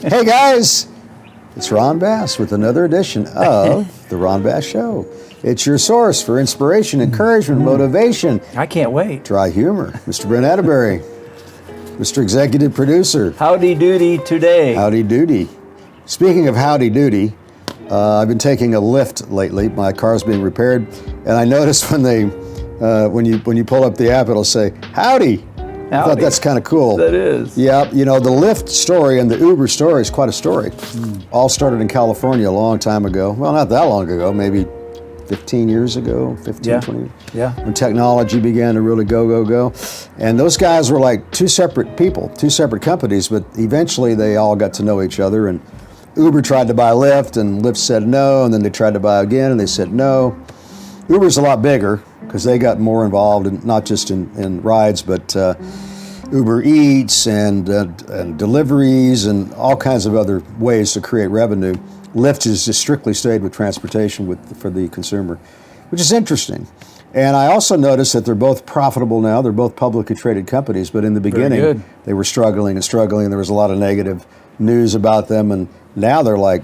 Hey guys, it's Ron Bass with another edition of The Ron Bass Show. It's your source for inspiration, encouragement, motivation. I can't wait. Dry humor. Mr. Brent Atterbury, Mr. Executive Producer. Howdy doody today. Howdy doody. Speaking of howdy doody, I've been taking a Lyft lately. My car's being repaired, and I noticed when you pull up the app, it'll say howdy. I thought that's kind of cool. That is. Yeah, you know, the Lyft story and the Uber story is quite a story. All started in California a long time ago. Well, not that long ago, maybe 15 years ago, 20 years. Yeah. When technology began to really go. And those guys were like two separate people, two separate companies, but eventually they all got to know each other. And Uber tried to buy Lyft, and Lyft said no, and then they tried to buy again, and they said no. Uber's a lot bigger because they got more involved, in, not just in rides, but Uber Eats and deliveries and all kinds of other ways to create revenue. Lyft has just strictly stayed with transportation for the consumer, which is interesting. And I also noticed that they're both profitable now. They're both publicly traded companies, but in the beginning, they were struggling. There was a lot of negative news about them, and now they're like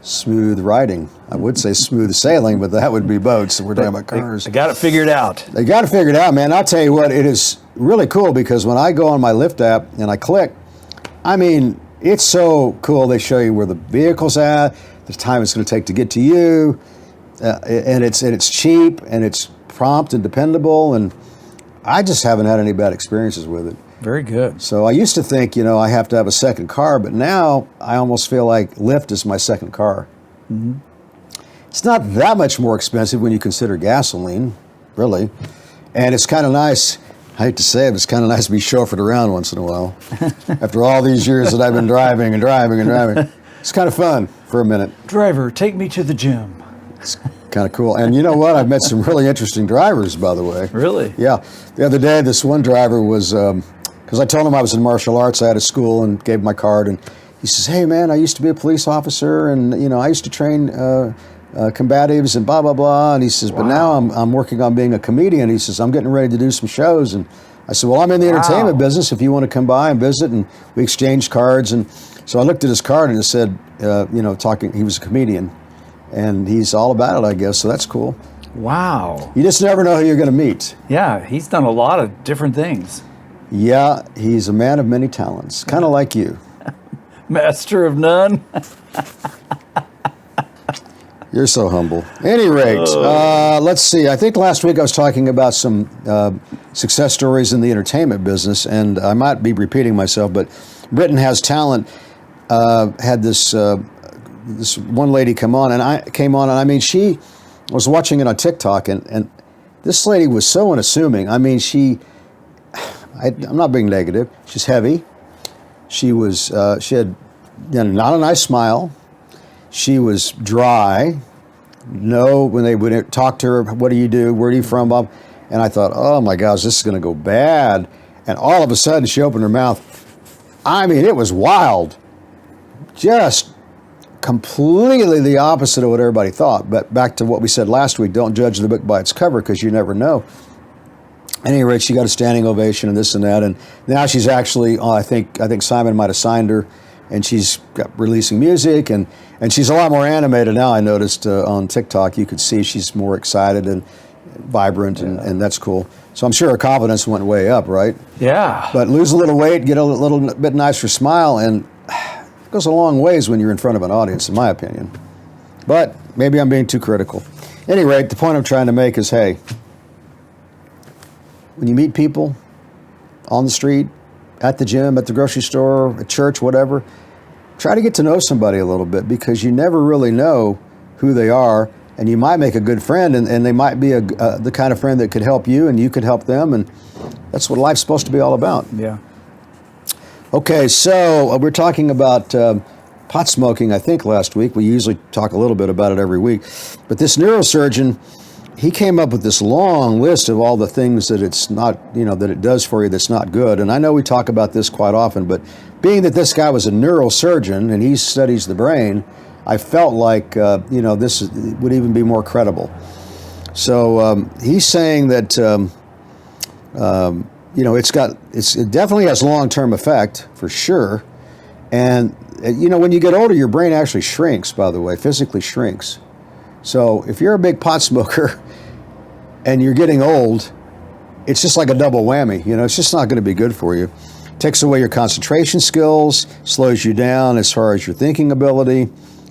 smooth riding. I would say smooth sailing, but that would be boats. We're talking about cars. They got it figured out. They got it figured out, man. I'll tell you what, it is really cool because when I go on my Lyft app and I click, I mean, it's so cool. They show you where the vehicle's at, the time it's going to take to get to you, and it's cheap and it's prompt and dependable. And I just haven't had any bad experiences with it. Very good. So I used to think, I have to have a second car, but now I almost feel like Lyft is my second car. Mm-hmm. It's not that much more expensive when you consider gasoline, really. And it's kind of nice, I hate to say it, it's kind of nice to be chauffeured around once in a while. After all these years that I've been driving, it's kind of fun for a minute. Driver, take me to the gym. It's kind of cool. And you know what? I've met some really interesting drivers, by the way. Really? Yeah. The other day, this one driver was... because I told him I was in martial arts, I had a school, and gave him my card, and he says, hey man, I used to be a police officer, and I used to train combatives and blah, blah, blah, and he says, but now I'm working on being a comedian. He says, I'm getting ready to do some shows, and I said, well, I'm in the entertainment business if you want to come by and visit, and we exchanged cards, and so I looked at his card and it said, he was a comedian, and he's all about it, I guess, so that's cool. Wow. You just never know who you're going to meet. Yeah, he's done a lot of different things. Yeah, he's a man of many talents, kind of like you. Master of none. You're so humble. Any rate, let's see. I think last week I was talking about some success stories in the entertainment business, and I might be repeating myself, but Britain Has Talent had this one lady come on, and I mean, she was watching it on TikTok, and this lady was so unassuming. I mean, I'm not being negative. She's heavy. She had not a nice smile. She was dry. When they would talk to her, what do you do? Where are you from, Bob? And I thought, oh my gosh, this is going to go bad. And all of a sudden, she opened her mouth. I mean, it was wild. Just completely the opposite of what everybody thought. But back to what we said last week, don't judge the book by its cover because you never know. At any rate, she got a standing ovation and this and that, and now she's actually, I think Simon might have signed her, and she's releasing music, and she's a lot more animated now. I noticed on TikTok, you could see she's more excited and vibrant, and that's cool. So I'm sure her confidence went way up, right? Yeah. But lose a little weight, get a little bit nicer smile, and it goes a long ways when you're in front of an audience, in my opinion. But maybe I'm being too critical. At any rate, the point I'm trying to make is, hey, when you meet people on the street, at the gym, at the grocery store, at church, whatever, try to get to know somebody a little bit because you never really know who they are, and you might make a good friend, and they might be the kind of friend that could help you, and you could help them, and that's what life's supposed to be all about. Yeah. Okay, so we're talking about pot smoking, I think, last week. We usually talk a little bit about it every week. But this neurosurgeon, he came up with this long list of all the things that it's not, that it does for you that's not good. And I know we talk about this quite often, but being that this guy was a neurosurgeon and he studies the brain, I felt like, this would even be more credible. So he's saying that, it definitely has long-term effect for sure. And when you get older, your brain actually shrinks, by the way, physically shrinks. So if you're a big pot smoker and you're getting old, it's just like a double whammy. It's just not going to be good for you. Takes away your concentration skills, slows you down as far as your thinking ability.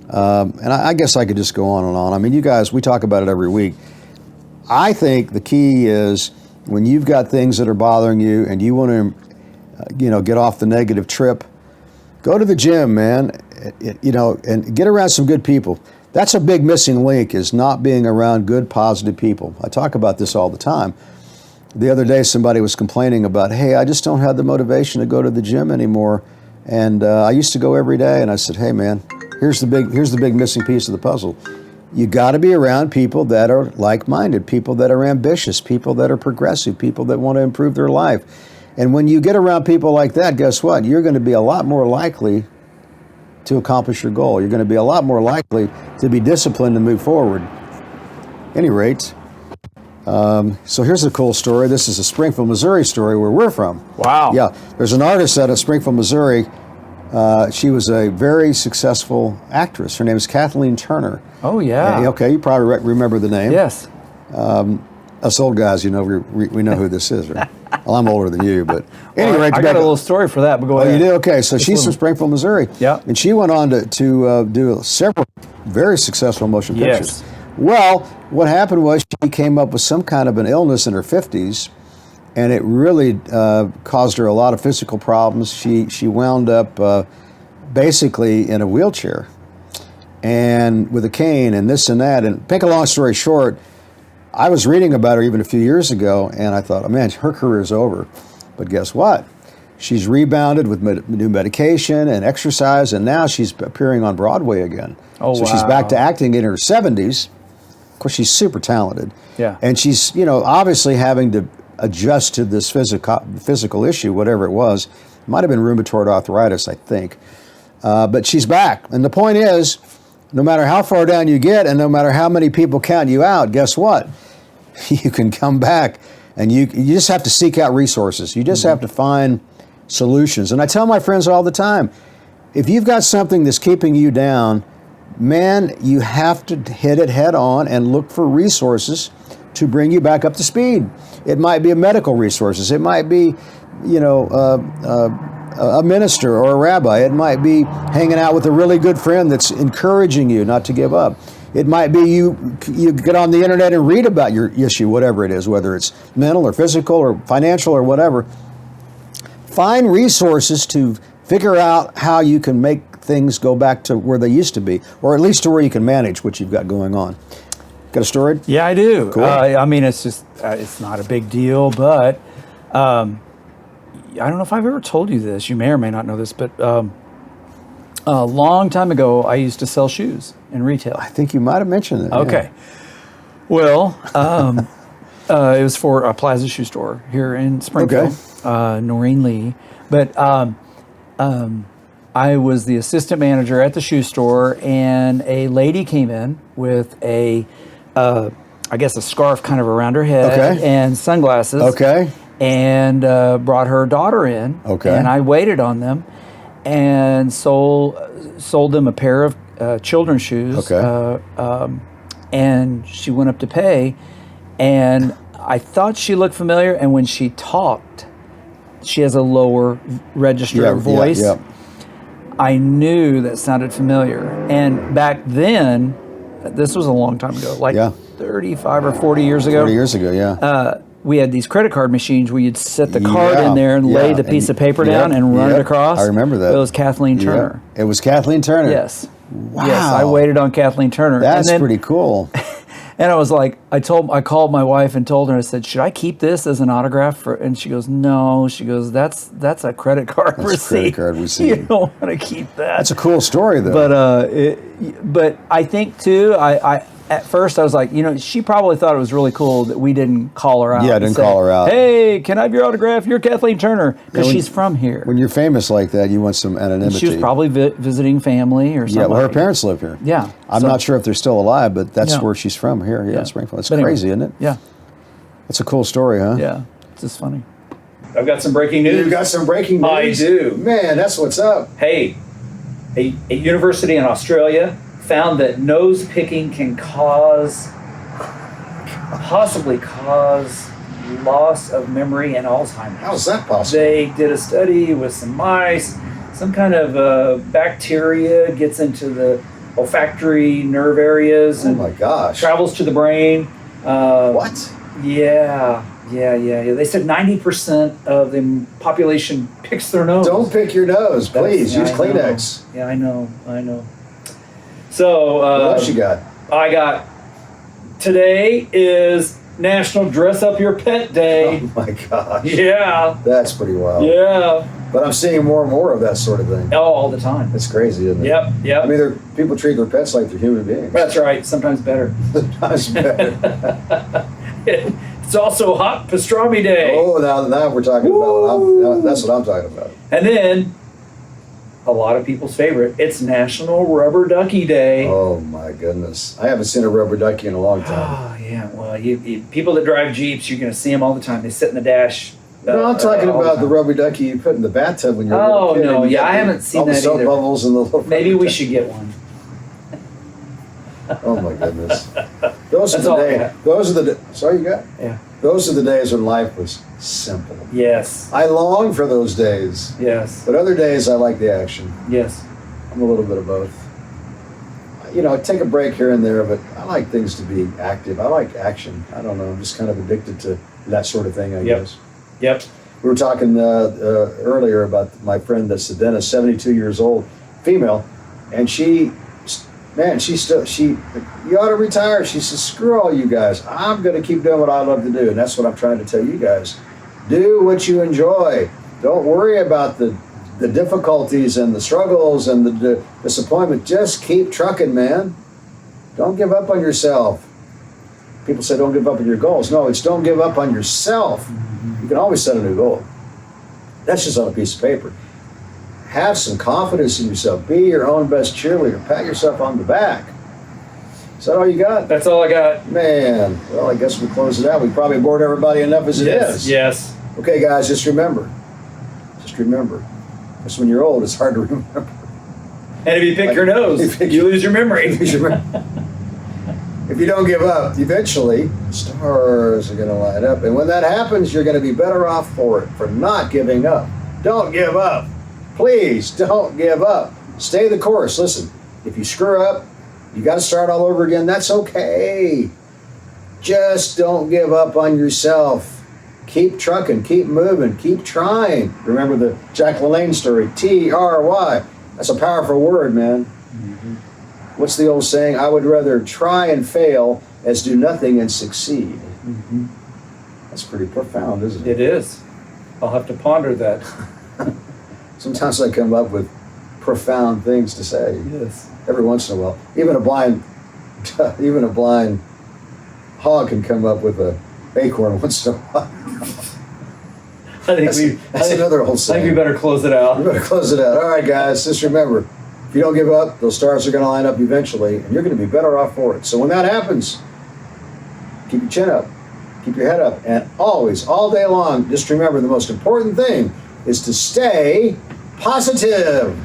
And I guess I could just go on and on. I mean, you guys, we talk about it every week. I think the key is when you've got things that are bothering you and you want to, get off the negative trip, go to the gym, man, and get around some good people. That's a big missing link, is not being around good, positive people. I talk about this all the time. The other day, somebody was complaining about, hey, I just don't have the motivation to go to the gym anymore. And I used to go every day. And I said, hey, man, here's the big missing piece of the puzzle. You got to be around people that are like-minded, people that are ambitious, people that are progressive, people that want to improve their life. And when you get around people like that, guess what? You're going to be a lot more likely to accomplish your goal. You're going to be a lot more likely to be disciplined and move forward. At any rate, so here's a cool story. This is a Springfield, Missouri story where we're from. Wow. Yeah. There's an artist out of Springfield, Missouri. She was a very successful actress. Her name is Kathleen Turner. Oh, yeah. Okay, you probably remember the name. Yes. Us old guys, we know who this is. Right? Well, I'm older than you, but anyway. I got a little story for that, but go ahead. Oh, you did? Okay, so she's from Springfield, Missouri. Yeah. And she went on to do several very successful motion pictures. Yes. Well, what happened was she came up with some kind of an illness in her 50s, and it really caused her a lot of physical problems. She wound up basically in a wheelchair and with a cane and this and that. And make a long story short, I was reading about her even a few years ago, and I thought, oh, man, her career is over. But guess what? She's rebounded with new medication and exercise, and now she's appearing on Broadway again. Oh, so wow. she's back to acting in her 70s. Of course, she's super talented. Yeah. And she's, obviously having to adjust to this physical issue, whatever it was. It might have been rheumatoid arthritis, I think. But she's back. And the point is, no matter how far down you get and no matter how many people count you out, guess what? You can come back, and you just have to seek out resources. You just have to find solutions. And I tell my friends all the time, if you've got something that's keeping you down, man, you have to hit it head on and look for resources to bring you back up to speed. It might be a medical resources. It might be, a minister or a rabbi. It might be hanging out with a really good friend that's encouraging you not to give up. It might be you get on the internet and read about your issue, whatever it is, whether it's mental or physical or financial or whatever. Find resources to figure out how you can make things go back to where they used to be, or at least to where you can manage what you've got going on. Got a story? Yeah, I do. Cool. I mean, it's just, it's not a big deal, but I don't know if I've ever told you this. You may or may not know this, but a long time ago, I used to sell shoes in retail. I think you might have mentioned it. Okay. Yeah. Well, it was for a Plaza shoe store here in Springfield, Noreen Lee. But I was the assistant manager at the shoe store, and a lady came in with I guess a scarf kind of around her head and sunglasses. Okay. And brought her daughter in. Okay. And I waited on them and sold them a pair of children's shoes. Okay. And she went up to pay, and I thought she looked familiar. And when she talked, she has a lower register voice. Yeah. I knew that sounded familiar. And back then, this was a long time ago, like 35 or 40 years ago. 40 years ago, yeah. We had these credit card machines where you'd set the card in there and lay the piece of paper down and run it across. I remember that. It was Kathleen Turner. It was Kathleen Turner. Yes. Wow. Yes, I waited on Kathleen Turner. That's pretty cool. And I was like, I called my wife and told her, I said, should I keep this as an autograph? And she goes, no. She goes, that's a credit card receipt. That's a credit card receipt. You don't want to keep that. That's a cool story, though. But I think too, at first I was like, she probably thought it was really cool that we didn't call her out. Yeah, didn't call her out. Hey, can I have your autograph? You're Kathleen Turner, because she's from here. When you're famous like that, you want some anonymity. She was probably visiting family or something. Yeah, well, her parents live here. Yeah. I'm not sure if they're still alive, but that's Yeah. where she's from, here in Springfield. It's But anyway, crazy, isn't it? Yeah. It's a cool story, huh? Yeah. It's just funny. I've got some breaking news. You've got some breaking news? I do. Man, that's what's up. Hey, a university in Australia found that nose picking can possibly cause loss of memory and Alzheimer's. How is that possible? They did a study with some mice. Some kind of bacteria gets into the olfactory nerve areas Oh and my gosh. travels to the brain. What? Yeah. They said 90% of the population picks their nose. Don't pick your nose, please. Use I Kleenex. know. Yeah, I know. So, What else you got? I got, today is National Dress Up Your Pet Day. Oh my gosh. Yeah. That's pretty wild. Yeah. But I'm seeing more and more of that sort of thing. Oh, all the time. It's crazy, isn't it? Yep. I mean, people treat their pets like they're human beings. That's right. Sometimes better. Sometimes better. It's also Hot Pastrami Day. Oh, now we're talking about that's what I'm talking about. And then, a lot of people's favorite, it's National Rubber Ducky Day. Oh my goodness. I haven't seen a rubber ducky in a long time. Oh, yeah. Well, people that drive Jeeps, you're going to see them all the time. They sit in the dash. No, I'm talking all about the time. rubber ducky you put in the bathtub when you're a Oh, little kid. no, and you yeah, got I haven't seen all the that soap either. bubbles and the little Maybe rubber we ducky. should get one. Oh my goodness. Those That's are all the I days. got. Those are the sorry you got? Yeah. Those are the days when life was simple. Yes. I long for those days. Yes. But other days I like the action. Yes. I'm a little bit of both. You know, I take a break here and there, but I like things to be active. I like action. I don't know. I'm just kind of addicted to that sort of thing, I guess. Yep. We were talking earlier about my friend that's the dentist, 72 years old, female, and you ought to retire. She says, screw all you guys. I'm going to keep doing what I love to do. And that's what I'm trying to tell you guys. Do what you enjoy. Don't worry about the difficulties and the struggles and the disappointment. Just keep trucking, man. Don't give up on yourself. People say don't give up on your goals. No, it's don't give up on yourself. You can always set a new goal. That's just on a piece of paper. Have some confidence in yourself. Be your own best cheerleader. Pat yourself on the back. Is that all you got? That's all I got. Man, well, I guess we close it out. We probably bored everybody enough as it is. Yes. Okay, guys, just remember. Because when you're old, it's hard to remember. And if you pick your nose, you lose your memory. If you don't give up, eventually stars are going to light up. And when that happens, you're going to be better off for not giving up. Don't give up. Please don't give up. Stay the course. Listen, if you screw up, you got to start all over again. That's okay. Just don't give up on yourself. Keep trucking, keep moving, keep trying. Remember the Jack LaLanne story, TRY. That's a powerful word, man. Mm-hmm. What's the old saying? I would rather try and fail as do nothing and succeed. Mm-hmm. That's pretty profound, isn't It is. I'll have to ponder that. Sometimes I come up with profound things to say. Yes. Every once in a while. Even a blind hog can come up with an acorn once in a while. That's another old I saying. think we better close it out. We better close it out. All right, guys, just remember, if you don't give up, those stars are going to line up eventually, and you're going to be better off for it. So when that happens, keep your chin up, keep your head up, and always, all day long, just remember the most important thing is to stay positive.